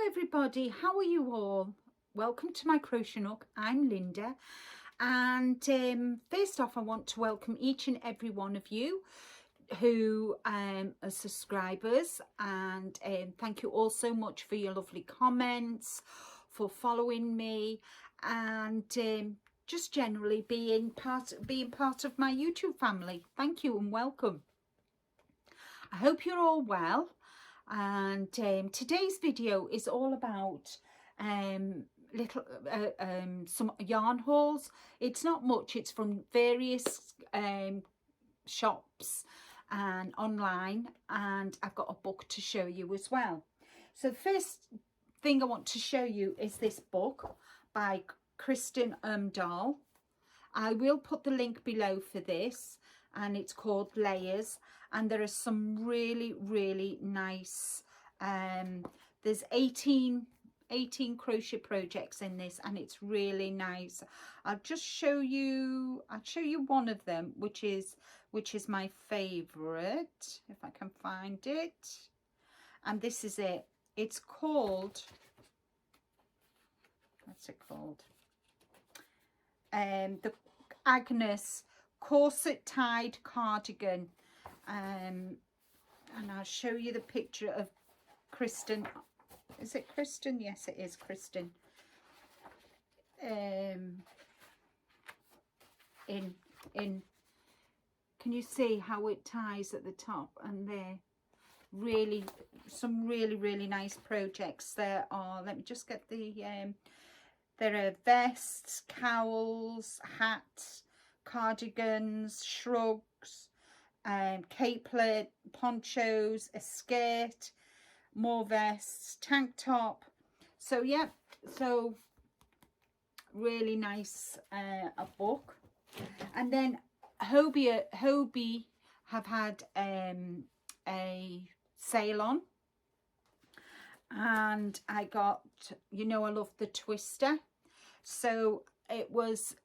everybody, how are you all? Welcome to my crochet nook. I'm Linda, and first off I want to welcome each and every one of you who are subscribers, and thank you all so much for your lovely comments, for following me, and just generally being part of my YouTube family. Thank you and welcome. I hope you're all well. And today's video is all about some yarn hauls. It's not much, it's from various shops and online, and I've got a book to show you as well. So the first thing I want to show you is this book by Kristen Dahl. I will put the link below for this, and it's called Layers, and there are some really nice there's 18 crochet projects in this, and it's really nice. I'll show you one of them, which is my favorite, if I can find it. And this is it. It's called, what's it called? The Agnes corset tied cardigan, and I'll show you the picture of Kristen. Is it Kristen? Yes, it is Kristen. Can you see how it ties at the top? And there, really, some really nice projects there are. Let me just get the there are vests, cowls, hats, cardigans, shrugs, capelet, ponchos, a skirt, more vests, tank top. So yeah, so really nice a book. And then Hobie have had a sale on, and I got, you know, I love the twister, so it was,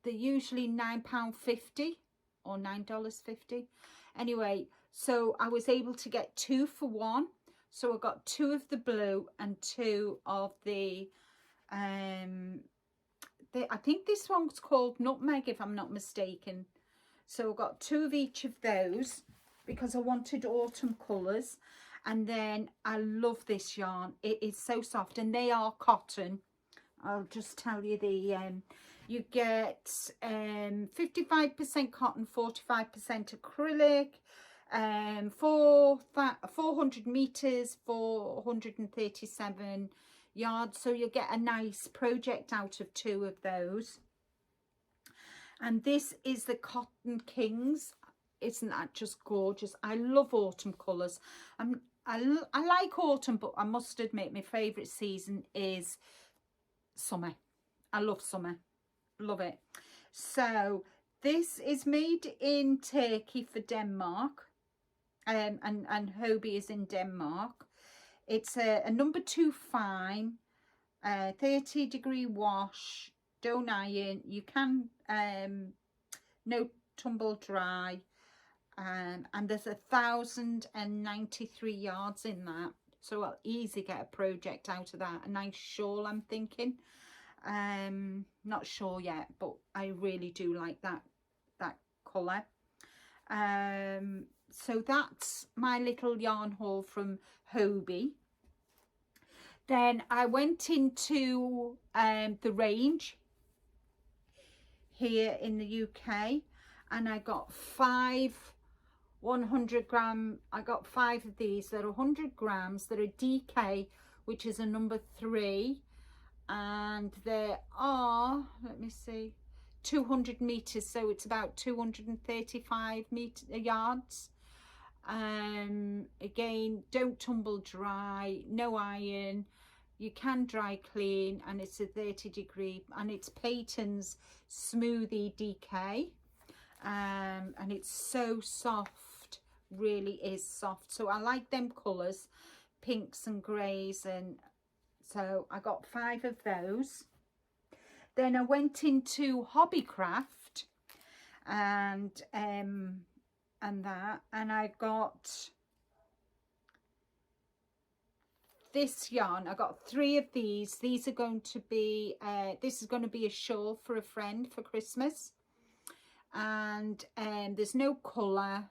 they're usually £9.50 or $9.50 anyway, so I was able to get 2 for 1. So I got 2 of the blue and 2 of the I think this one's called nutmeg, if I'm not mistaken. So I got 2 of each of those because I wanted autumn colours. And then I love this yarn. It is so soft, and they are cotton. I'll just tell you the you get 55% cotton, 45% acrylic, 400 meters, 437 yards. So you'll get a nice project out of 2 of those. And this is the Cotton Kings. Isn't that just gorgeous? I love autumn colours. I like autumn, but I must admit my favourite season is summer. I love summer. Love it. So this is made in Turkey for Denmark. And Hobie is in Denmark. It's a number 2 fine, 30-degree wash, don't iron. You can no tumble dry, and there's 1,093 yards in that, so I'll easily get a project out of that. A nice shawl, I'm thinking. Not sure yet, but I really do like that colour. So that's my little yarn haul from Hobie. Then I went into the range here in the UK, and I got 5 100-gram. I got 5 of these. They're 100 grams. They're a DK, which is a number 3, and there are, let me see, 200 meters, so it's about 235 yards. Again, don't tumble dry, no iron, you can dry clean, and it's a 30-degree, and it's Peyton's Smoothie DK, and it's so soft, really is soft. So I like them colours, pinks and greys, and so I got 5 of those. Then I went into Hobbycraft, and that, and I got this yarn. I got 3 of these. These are going to be, this is going to be a shawl for a friend for Christmas. And there's no colour.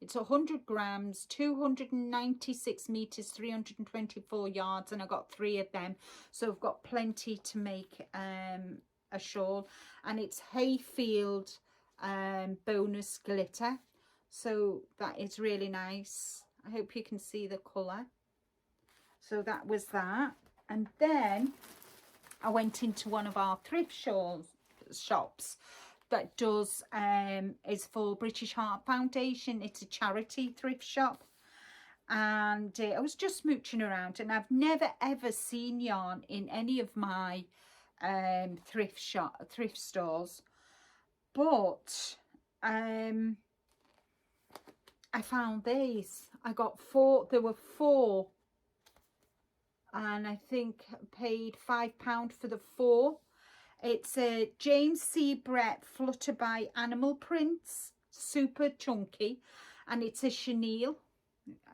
It's 100 grams, 296 meters, 324 yards, and I got 3 of them. So I've got plenty to make a shawl. And it's Hayfield bonus glitter. So that is really nice. I hope you can see the colour. So that was that. And then I went into one of our thrift shops that does is for British Heart Foundation. It's a charity thrift shop, and I was just mooching around, and I've never ever seen yarn in any of my thrift stores, but I found these. I got 4. There were 4, and I think I paid £5 for the 4. It's a Jane C. Brett Flutterby Animal Prints, super chunky, and it's a chenille.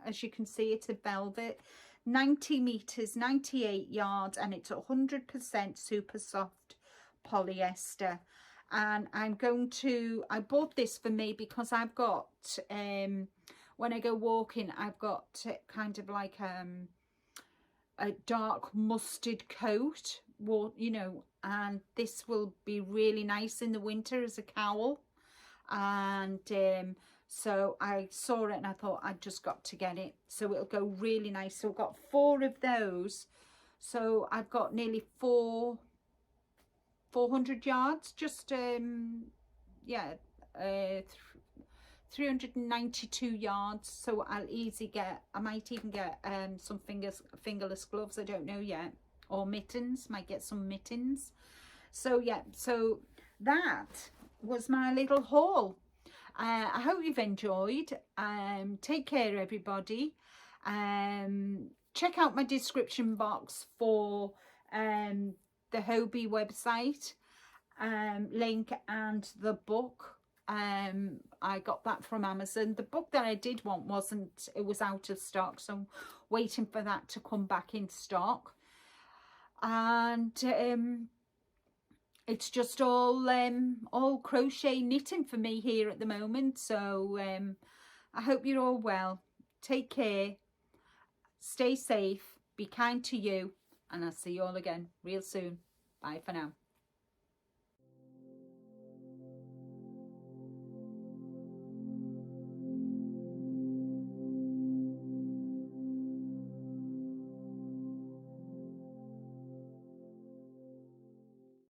As you can see, it's a velvet, 90 meters, 98 yards, and it's 100% super soft polyester. And I bought this for me because I've got, when I go walking, I've got kind of like a dark mustard coat, you know, and this will be really nice in the winter as a cowl. And so I saw it and I thought I'd just got to get it, so it'll go really nice. So I've got 4 of those, so I've got nearly 400 yards, just yeah, 392 yards. So I'll easily get, I might even get some fingerless gloves, I don't know yet, or mittens, might get some mittens. So yeah, so that was my little haul. I hope you've enjoyed. Take care, everybody. Check out my description box for the Hobie website link and the book. I got that from Amazon. The book that I did want it was out of stock, so I'm waiting for that to come back in stock. And it's just all crochet knitting for me here at the moment. So I hope you're all well. Take care, stay safe, be kind to you, and I'll see you all again real soon. Bye for now.